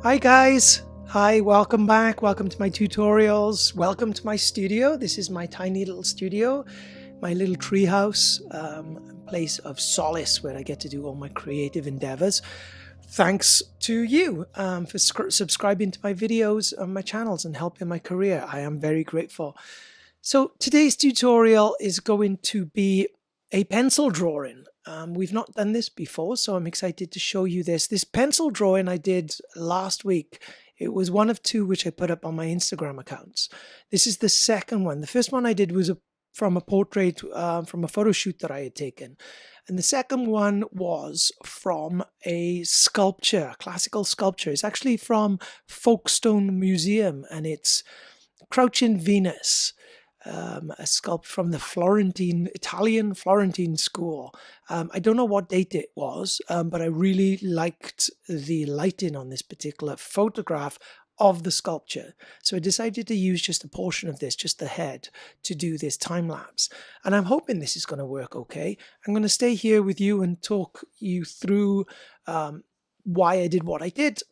Hi guys! Hi, welcome back. Welcome to my tutorials. Welcome to my studio. This is my tiny little studio, my little treehouse, place of solace where I get to do all my creative endeavors. Thanks to you for subscribing to my videos on my channels and helping my career. I am very grateful. So today's tutorial is going to be a pencil drawing. We've not done this before, so I'm excited to show you this. This pencil drawing I did last week. It was one of two which I put up on my Instagram accounts. This is the second one. The first one I did was from a portrait, from a photo shoot that I had taken. And the second one was from a sculpture, classical sculpture. It's actually from Folkestone Museum, and it's Crouching Venus. A sculpt from the Italian Florentine school. I don't know what date it was, but I really liked the lighting on this particular photograph of the sculpture. So I decided to use just a portion of this, just the head, to do this time lapse. And I'm hoping this is going to work okay. I'm going to stay here with you and talk you through why I did what I did.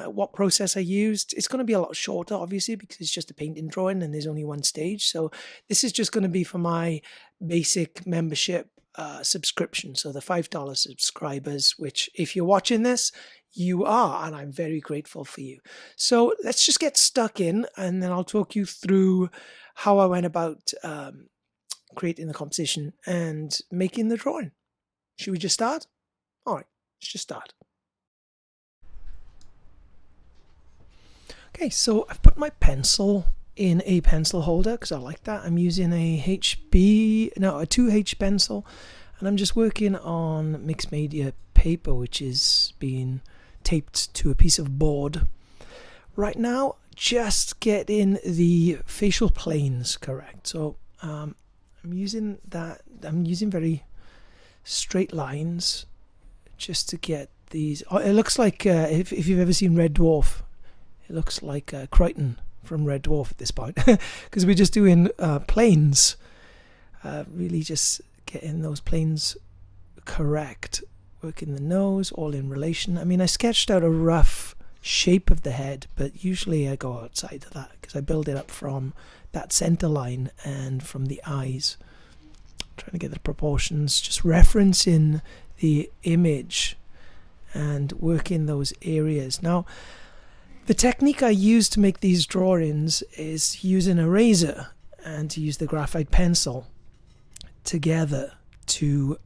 What process I used. It's going to be a lot shorter, obviously, because it's just a painting drawing and there's only one stage. So this is just going to be for my basic membership subscription. So the $5 subscribers, which if you're watching this, you are, and I'm very grateful for you. So let's just get stuck in, and then I'll talk you through how I went about creating the composition and making the drawing. Should we just start? All right, let's just start. Okay, so I've put my pencil in a pencil holder because I like that. I'm using a 2H pencil, and I'm just working on mixed media paper, which is being taped to a piece of board. Right now, just getting the facial planes correct. So I'm using very straight lines just to get these. Oh, it looks like if you've ever seen Red Dwarf. It looks like Crichton from Red Dwarf at this point, because we're just doing planes, really just getting those planes correct, working the nose, all in relation. I mean, I sketched out a rough shape of the head, but usually I go outside of that because I build it up from that center line and from the eyes, trying to get the proportions, just referencing the image and working those areas. Now, the technique I use to make these drawings is use an eraser and to use the graphite pencil together to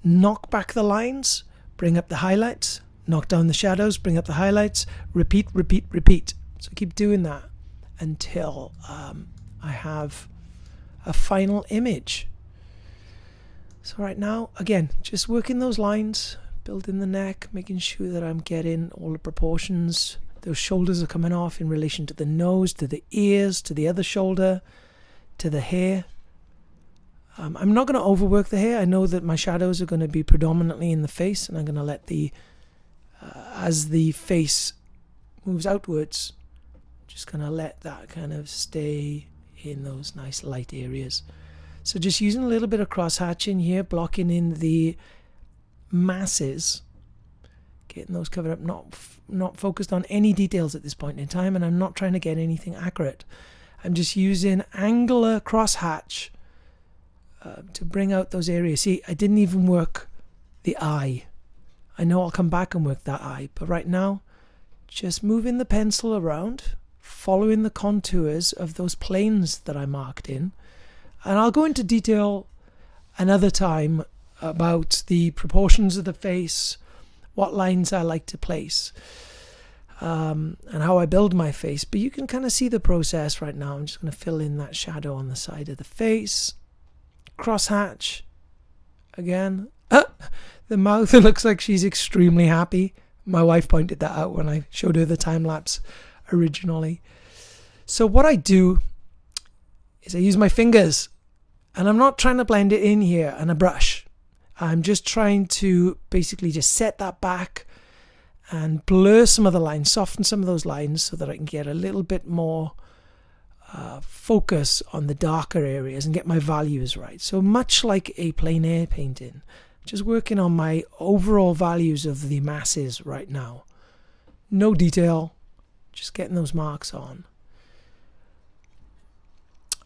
knock back the lines, bring up the highlights, knock down the shadows, bring up the highlights, repeat, repeat, repeat. So keep doing that until I have a final image. So right now, again, just working those lines, building the neck, making sure that I'm getting all the proportions. Those shoulders are coming off in relation to the nose, to the ears, to the other shoulder, to the hair. I'm not going to overwork the hair. I know that my shadows are going to be predominantly in the face, and I'm going to let as the face moves outwards, just going to let that kind of stay in those nice light areas. So just using a little bit of cross-hatching here, blocking in the masses, getting those covered up, not focused on any details at this point in time, and I'm not trying to get anything accurate. I'm just using angular crosshatch to bring out those areas. See, I didn't even work the eye. I know I'll come back and work that eye, but right now, just moving the pencil around, following the contours of those planes that I marked in, and I'll go into detail another time about the proportions of the face, what lines I like to place, and how I build my face. But you can kind of see the process right now. I'm just going to fill in that shadow on the side of the face. Crosshatch. Again. The mouth, it looks like she's extremely happy. My wife pointed that out when I showed her the time-lapse originally. So what I do is I use my fingers. And I'm not trying to blend it in here and a brush. I'm just trying to basically just set that back and blur some of the lines, soften some of those lines so that I can get a little bit more focus on the darker areas and get my values right. So much like a plein air painting, just working on my overall values of the masses right now. no detail, just getting those marks on.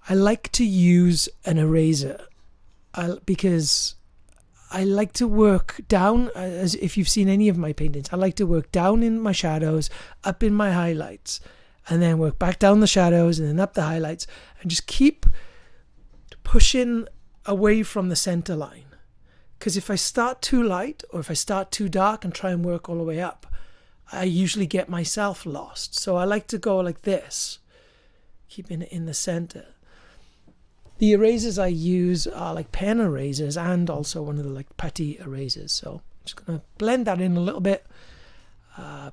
I like to use an eraser because I like to work down, as if you've seen any of my paintings, I like to work down in my shadows, up in my highlights, and then work back down the shadows and then up the highlights, and just keep pushing away from the center line. Because if I start too light or if I start too dark and try and work all the way up, I usually get myself lost. So I like to go like this, keeping it in the center. The erasers I use are like pen erasers and also one of the like putty erasers. So I'm just going to blend that in a little bit,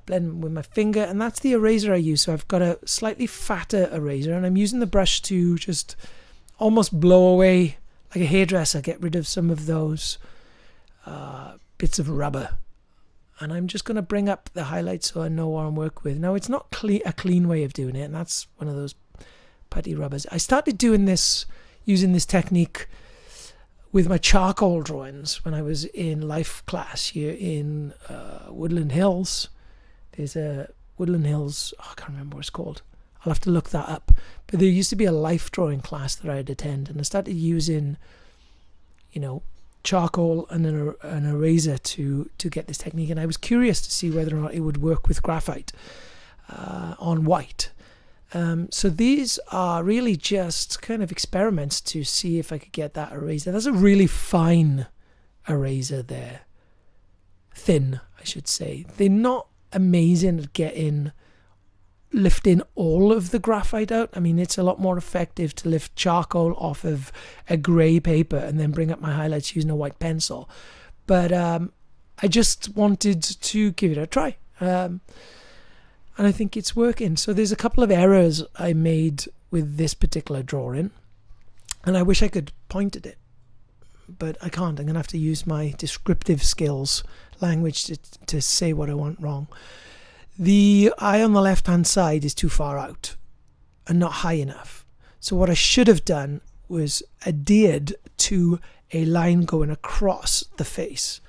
blend with my finger, and that's the eraser I use. So I've got a slightly fatter eraser, and I'm using the brush to just almost blow away, like a hairdresser, get rid of some of those bits of rubber. And I'm just going to bring up the highlights so I know what I'm working with. Now, it's not a clean way of doing it, and that's one of those putty rubbers. I started doing this, using this technique with my charcoal drawings when I was in life class here in Woodland Hills. There's a Woodland Hills, I can't remember what it's called. I'll have to look that up. But there used to be a life drawing class that I'd attend, and I started using, charcoal and an eraser to get this technique. And I was curious to see whether or not it would work with graphite on white. So these are really just kind of experiments to see if I could get that eraser. That's a really fine eraser there. Thin, I should say. They're not amazing at lifting all of the graphite out. I mean, it's a lot more effective to lift charcoal off of a grey paper and then bring up my highlights using a white pencil. But I just wanted to give it a try. And I think it's working. So there's a couple of errors I made with this particular drawing, and I wish I could point at it, but I can't. I'm going to have to use my descriptive skills language to say what I want wrong. The eye on the left-hand side is too far out and not high enough. So what I should have done was adhered to a line going across the face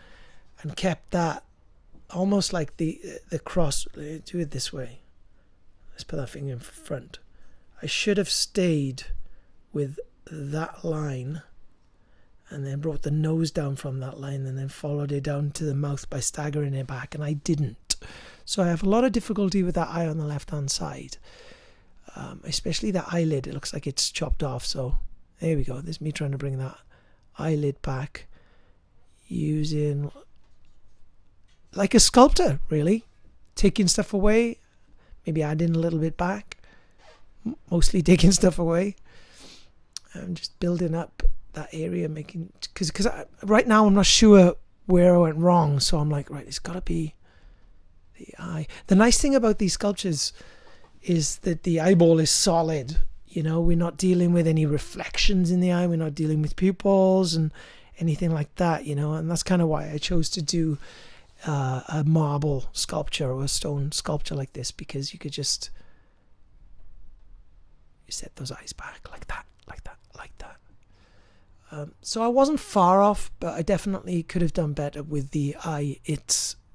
and kept that almost like the cross. Do it this way. Let's put that finger in front. I should have stayed with that line and then brought the nose down from that line and then followed it down to the mouth by staggering it back, and I didn't. So I have a lot of difficulty with that eye on the left-hand side, especially that eyelid. It looks like it's chopped off. So there we go. There's me trying to bring that eyelid back using, like a sculptor, really, taking stuff away, maybe adding a little bit back, mostly taking stuff away, and just building up that area, making, because right now I'm not sure where I went wrong. So I'm like, right, it's got to be the eye. The nice thing about these sculptures is that the eyeball is solid. We're not dealing with any reflections in the eye. We're not dealing with pupils and anything like that, and that's kind of why I chose to do a marble sculpture or a stone sculpture like this, because you could just set those eyes back like that, like that, like that. So I wasn't far off, but I definitely could have done better with the eye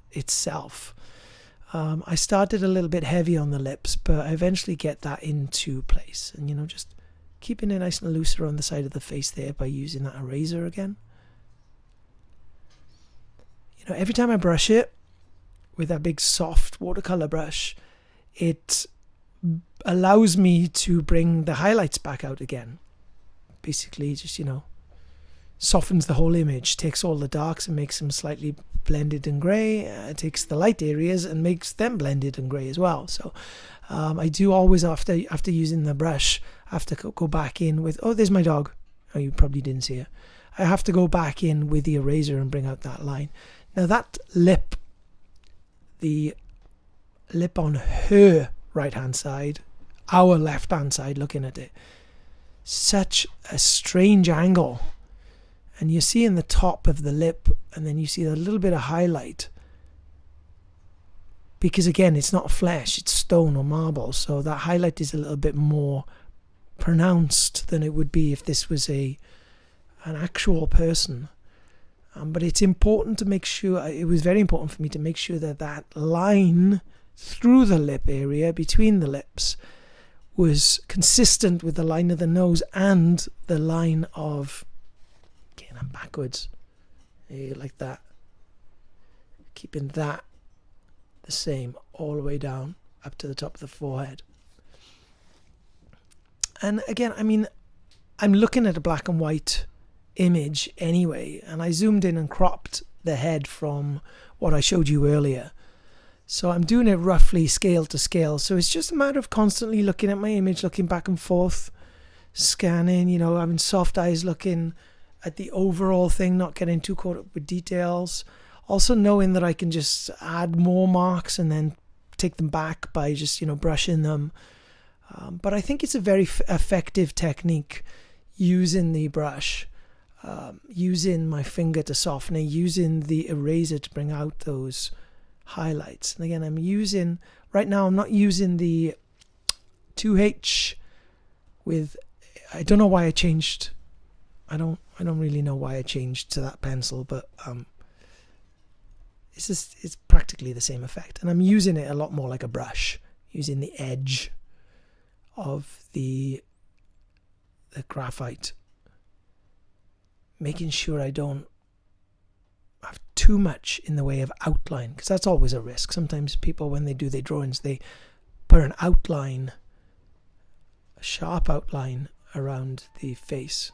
itself. I started a little bit heavy on the lips, but I eventually get that into place. And, just keeping it nice and loose around the side of the face there by using that eraser again. Every time I brush it with that big soft watercolor brush, it allows me to bring the highlights back out again. Basically, just, softens the whole image, takes all the darks and makes them slightly blended and grey, takes the light areas and makes them blended and grey as well. So I do always, after using the brush, have to go back in with, oh, there's my dog. Oh, you probably didn't see her. I have to go back in with the eraser and bring out that line. Now that lip, the lip on her right-hand side, our left-hand side looking at it, such a strange angle. And you see in the top of the lip, and then you see a little bit of highlight. Because again, it's not flesh, it's stone or marble. So that highlight is a little bit more pronounced than it would be if this was an actual person. But it's important to make sure, it was very important for me to make sure that that line through the lip area, between the lips, was consistent with the line of the nose and the line of, again, I'm backwards, like that, keeping that the same all the way down up to the top of the forehead. And again, I mean, I'm looking at a black and white image anyway, and I zoomed in and cropped the head from what I showed you earlier. So I'm doing it roughly scale to scale. So it's just a matter of constantly looking at my image, looking back and forth, scanning, you know, having soft eyes, looking at the overall thing, not getting too caught up with details. Also knowing that I can just add more marks and then take them back by just, you know, brushing them. But I think it's a very effective technique, using the brush, using my finger to soften it, using the eraser to bring out those highlights. And again, I'm using, right now I'm not using the 2H with, I don't know why I changed, I don't really know why I changed to that pencil, but it's practically the same effect. And I'm using it a lot more like a brush, using the edge of the graphite, making sure I don't have too much in the way of outline, because that's always a risk. Sometimes people, when they do their drawings, they put an outline, a sharp outline around the face.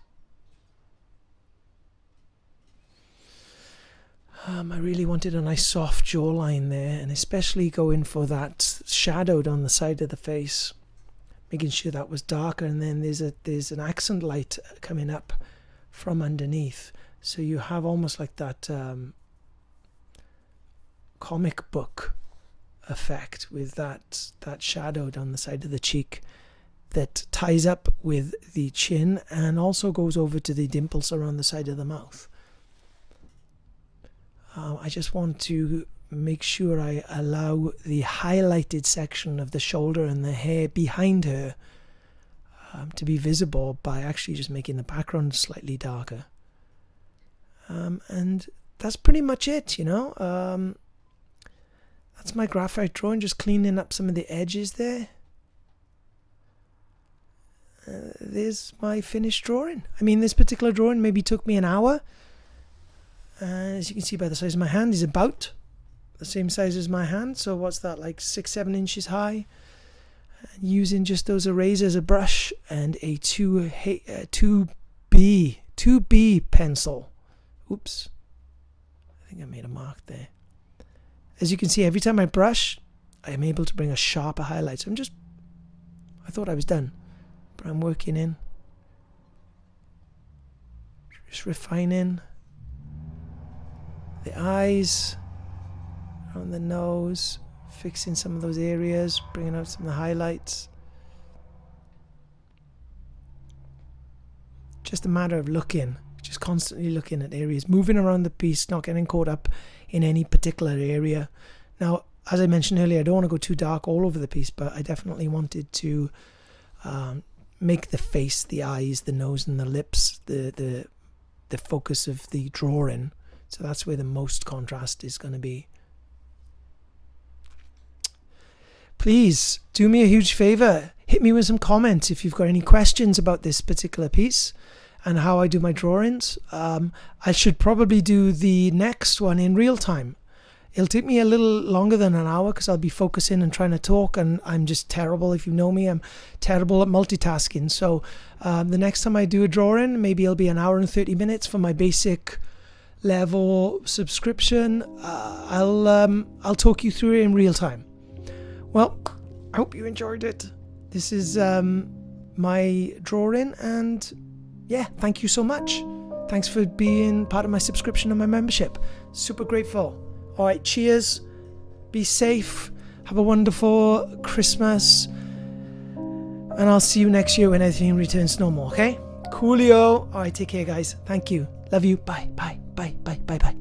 I really wanted a nice soft jawline there, and especially going for that shadowed on the side of the face, making sure that was darker. And then there's an accent light coming up from underneath, so you have almost like that comic book effect with that shadowed on the side of the cheek that ties up with the chin and also goes over to the dimples around the side of the mouth. I just want to make sure I allow the highlighted section of the shoulder and the hair behind her to be visible by actually just making the background slightly darker. And that's pretty much it, you know. That's my graphite drawing, just cleaning up some of the edges there. There's my finished drawing. I mean, this particular drawing maybe took me an hour. As you can see by the size of my hand, is about the same size as my hand. So what's that, like 6-7 inches high? And using just those erasers, a brush, and a 2B pencil. Oops, I think I made a mark there. As you can see, every time I brush, I am able to bring a sharper highlight. So I thought I was done, but I'm working in, just refining the eyes, around the nose, fixing some of those areas, bringing out some of the highlights. Just a matter of looking, just constantly looking at areas, moving around the piece, not getting caught up in any particular area. Now, as I mentioned earlier, I don't want to go too dark all over the piece, but I definitely wanted to make the face, the eyes, the nose and the lips the focus of the drawing. So that's where the most contrast is going to be. Please do me a huge favor. Hit me with some comments if you've got any questions about this particular piece and how I do my drawings. I should probably do the next one in real time. It'll take me a little longer than an hour because I'll be focusing and trying to talk, and I'm just terrible. If you know me, I'm terrible at multitasking. So the next time I do a drawing, maybe it'll be an hour and 30 minutes for my basic level subscription. I'll talk you through it in real time. Well, I hope you enjoyed it. This is my drawing, and yeah, thank you so much. Thanks for being part of my subscription and my membership. Super grateful. All right, cheers. Be safe. Have a wonderful Christmas, and I'll see you next year when everything returns to normal. Okay? Coolio. All right, take care, guys. Thank you. Love you. Bye. Bye. Bye. Bye. Bye. Bye.